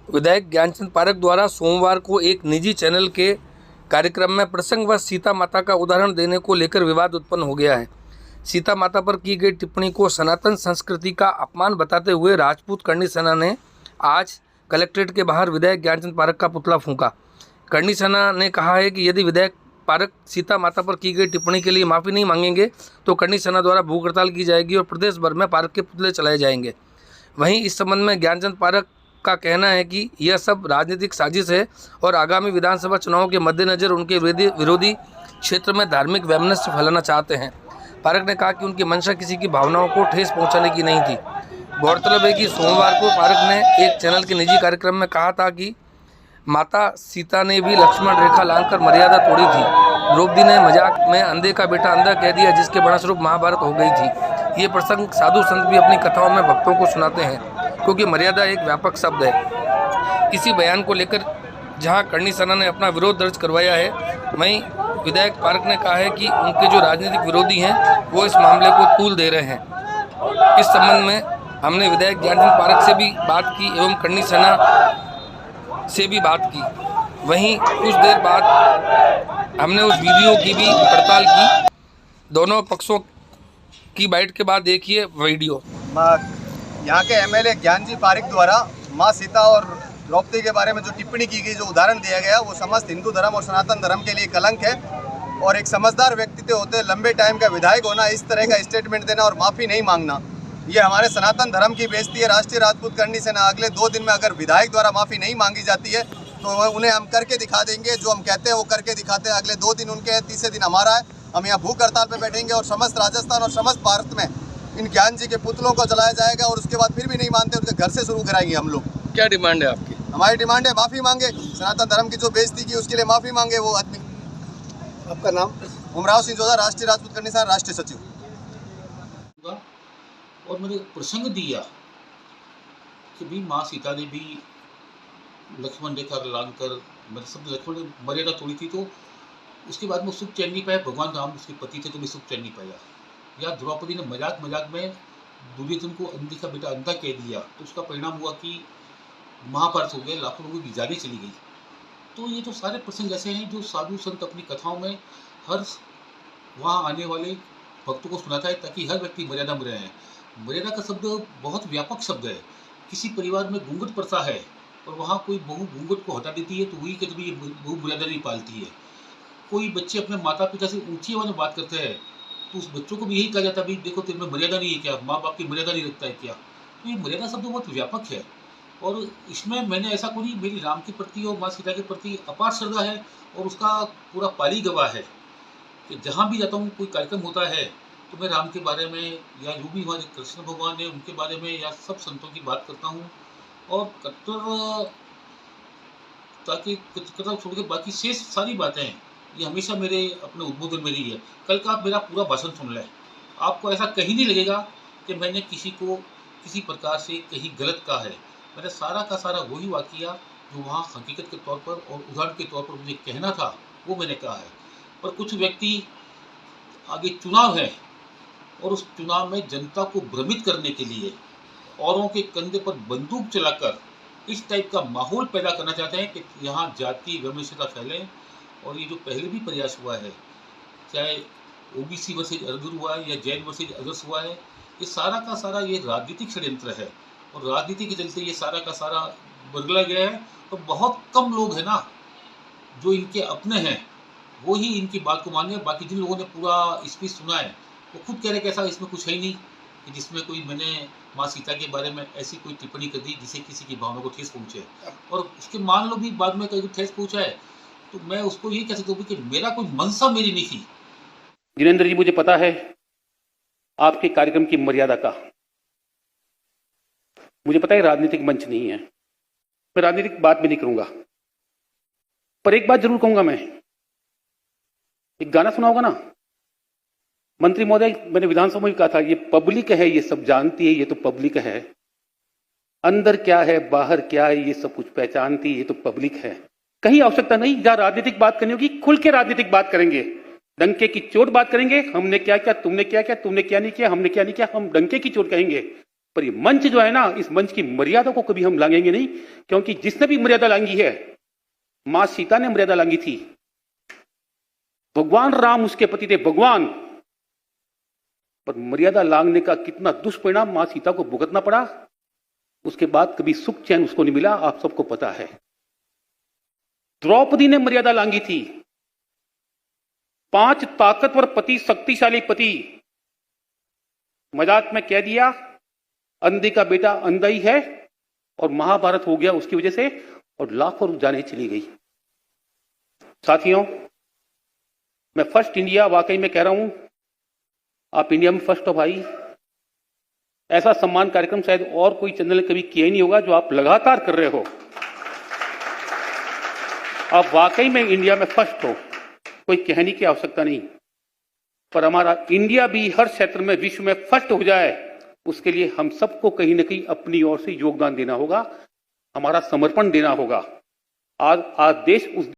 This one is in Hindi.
विधायक ज्ञानचंद पारख द्वारा सोमवार को एक निजी चैनल के कार्यक्रम में प्रसंगवश सीता माता का उदाहरण देने को लेकर विवाद उत्पन्न हो गया है। सीता माता पर की गई टिप्पणी को सनातन संस्कृति का अपमान बताते हुए राजपूत करणी सेना ने आज कलेक्ट्रेट के बाहर विधायक ज्ञानचंद पारख का पुतला फूंका। करणी सेना ने कहा है कि यदि विधायक पारख सीता माता पर की गई टिप्पणी के लिए माफ़ी नहीं मांगेंगे तो करणी सेना द्वारा भूख हड़ताल की जाएगी और प्रदेश भर में पारख के पुतले चलाए जाएंगे। वहीं इस संबंध में ज्ञानचंद पारख का कहना है कि यह सब राजनीतिक साजिश है और आगामी विधानसभा चुनाव के मद्देनज़र उनके विरोधी क्षेत्र में धार्मिक वैमनस्य फैलाना चाहते हैं। पारख ने कहा कि उनकी मंशा किसी की भावनाओं को ठेस पहुंचाने की नहीं थी। गौरतलब है कि सोमवार को पारख ने एक चैनल के निजी कार्यक्रम में कहा था कि माता सीता ने भी लक्ष्मण रेखा लांघकर मर्यादा तोड़ी थी। द्रौपदी ने मजाक में अंधे का बेटा अंधा कह दिया, जिसके परिणामस्वरूप महाभारत हो गई थी। ये प्रसंग साधु संत भी अपनी कथाओं में भक्तों को सुनाते हैं, क्योंकि मर्यादा एक व्यापक शब्द है। इसी बयान को लेकर जहां करणी सेना ने अपना विरोध दर्ज करवाया है, वहीं विधायक पारख ने कहा है कि उनके जो राजनीतिक विरोधी हैं वो इस मामले को तूल दे रहे हैं। इस संबंध में हमने विधायक ज्ञानचंद पारख से भी बात की एवं करणी सेना से भी बात की। वहीं कुछ देर बाद हमने उस वीडियो की भी पड़ताल की। दोनों पक्षों की बाइट के बाद देखिए वीडियो। यहाँ के एमएलए ज्ञानजी पारख द्वारा माँ सीता और द्रौपदी के बारे में जो टिप्पणी की गई, जो उदाहरण दिया गया, वो समस्त हिंदू धर्म और सनातन धर्म के लिए कलंक है। और एक समझदार व्यक्तित्व होते लंबे टाइम का विधायक होना, इस तरह का स्टेटमेंट देना और माफ़ी नहीं मांगना, ये हमारे सनातन धर्म की बेइज्जती है। राष्ट्रीय राजपूत करणी सेना अगले 2 दिन में अगर विधायक द्वारा माफ़ी नहीं मांगी जाती है तो उन्हें हम करके दिखा देंगे। जो हम कहते हैं वो करके दिखाते हैं। अगले 2 दिन उनके हैं, तीसरे दिन हमारा है। हम यहाँ भूख हड़ताल पर बैठेंगे और समस्त राजस्थान और समस्त भारत में इन ज्ञान जी के पुतलों को जलाया जाएगा। और उसके बाद फिर भी नहीं मानते, उनके घर से शुरू कराएंगे हम लोग। क्या डिमांड है आपकी? हमारी डिमांड है माफ़ी मांगे, सनातन धर्म की जो बेइज्जती की उसके लिए माफ़ी मांगे वो आदमी। आपका नाम? उमराव सिंह जोधा, राष्ट्रीय राजपूत करणी सेना राष्ट्रीय सचिव। और मैंने प्रसंग दिया कि भी माँ सीता ने भी लक्ष्मण रेखा लांघकर मतलब सब लक्ष्मण ने मर्यादा तोड़ी थी, तो उसके बाद में सुख चैन नहीं पाया। भगवान राम उसके पति थे तो भी सुख चैन नहीं पाया। या द्रौपदी ने मजाक में दुर्योधन को अंधे का बेटा अंधा कह दिया, तो उसका परिणाम हुआ कि महाभारत हो गया, लाखों लोगों की जारी चली गई। तो ये तो सारे प्रसंग ऐसे हैं जो साधु संत अपनी कथाओं में हर वहाँ आने वाले भक्तों को सुनाता है, ताकि हर व्यक्ति मर्यादा में रहे। मर्यादा का शब्द बहुत व्यापक शब्द है। किसी परिवार में घूंघट प्रथा है और वहाँ कोई बहू घूंघट को हटा देती है तो वही कहते भी ये बहू मर्यादा नहीं पालती है। कोई बच्चे अपने माता पिता से ऊंची आवाज़ में बात करते हैं तो उस बच्चों को भी यही कहा जाता है, भाई देखो तेरे में मर्यादा नहीं है क्या, माँ बाप की मर्यादा नहीं रखता है क्या। तो ये मर्यादा शब्द बहुत व्यापक है और इसमें मैंने ऐसा कोई, मेरी राम के प्रति और माँ सीता के प्रति अपार श्रद्धा है और उसका पूरा पाली गवाह है कि जहाँ भी जाता हूँ कोई कार्यक्रम होता है तो मैं राम के बारे में या जो भी हमारे कृष्ण भगवान है उनके बारे में या सब संतों की बात करता हूँ। और कट्टर ताकि कट्टर छोड़ के बाकी शेष सारी बातें ये हमेशा मेरे अपने उद्बोधन में रही है। कल का आप मेरा पूरा भाषण सुन लें, आपको ऐसा कहीं नहीं लगेगा कि मैंने किसी को किसी प्रकार से कहीं गलत कहा है। मैंने सारा का सारा वही वाकिया जो वहाँ हकीकत के तौर पर और उदाहरण के तौर पर मुझे कहना था वो मैंने कहा है। पर कुछ व्यक्ति आगे चुनाव है और उस चुनाव में जनता को भ्रमित करने के लिए औरों के कंधे पर बंदूक चलाकर इस टाइप का माहौल पैदा करना चाहते हैं कि यहाँ जाति वैमनस्यता फैले। और ये जो पहले भी प्रयास हुआ है, चाहे ओबीसी वर्सेज अदर हुआ है या जैन वर्सेज अदर्स हुआ है, ये सारा का सारा ये राजनीतिक षड्यंत्र है और राजनीति के चलते ये सारा का सारा बदला गया है। तो बहुत कम लोग हैं ना जो इनके अपने हैं, वो ही इनकी बात को माने। बाकी जिन लोगों ने पूरा स्पीच सुना है वो खुद कह रहे कि ऐसा इसमें कुछ है ही नहीं कि जिसमें कोई मैंने माँ सीता के बारे में ऐसी कोई टिप्पणी कर दी जिससे किसी की भावना को ठेस पहुँचे। और उसके मान लो भी बाद में कहीं ठेस पहुँचा है तो मैं उसको यही कह सकता हूँ कि मेरा कोई मनसा मेरी नहीं थी। जिनेंद्र जी, मुझे पता है आपके कार्यक्रम की मर्यादा का, मुझे पता है राजनीतिक मंच नहीं है, मैं राजनीतिक बात भी नहीं करूंगा। पर एक बात जरूर कहूंगा, मैं एक गाना सुना होगा ना, मंत्री महोदय, मैंने विधानसभा में भी कहा था, ये पब्लिक है, ये सब जानती है, ये तो पब्लिक है, अंदर क्या है बाहर क्या है ये सब कुछ पहचानती है, ये तो पब्लिक है। कहीं आवश्यकता नहीं जहां राजनीतिक बात करनी होगी खुल के राजनीतिक बात करेंगे, डंके की चोट बात करेंगे। हमने क्या किया, तुमने क्या किया, तुमने क्या नहीं किया, हमने क्या नहीं किया, हम डंके की चोट कहेंगे। पर ये मंच जो है ना, इस मंच की मर्यादा को कभी हम लांघेंगे नहीं, क्योंकि जिसने भी मर्यादा लांघी है, मां सीता ने मर्यादा लांघी थी। भगवान राम उसके पति थे, भगवान। पर मर्यादा लांघने का कितना दुष्परिणाम मां सीता को भुगतना पड़ा, उसके बाद कभी सुख चैन उसको नहीं मिला, आप सबको पता है। द्रौपदी ने मर्यादा लांघी थी। 5 ताकतवर पति, शक्तिशाली पति, मजाक में कह दिया अंधे का बेटा अंधा ही है, और महाभारत हो गया उसकी वजह से, और लाखों जाने चली गई। साथियों, मैं फर्स्ट इंडिया वाकई में कह रहा हूं, आप इंडिया में फर्स्ट हो भाई। ऐसा सम्मान कार्यक्रम शायद और कोई चैनल ने कभी किया ही नहीं होगा, जो आप लगातार कर रहे हो। आप वाकई में इंडिया में फर्स्ट हो, कोई कहने की आवश्यकता नहीं। पर हमारा इंडिया भी हर क्षेत्र में विश्व में फर्स्ट हो जाए, उसके लिए हम सबको कहीं ना कहीं अपनी ओर से योगदान देना होगा, हमारा समर्पण देना होगा। आज देश उस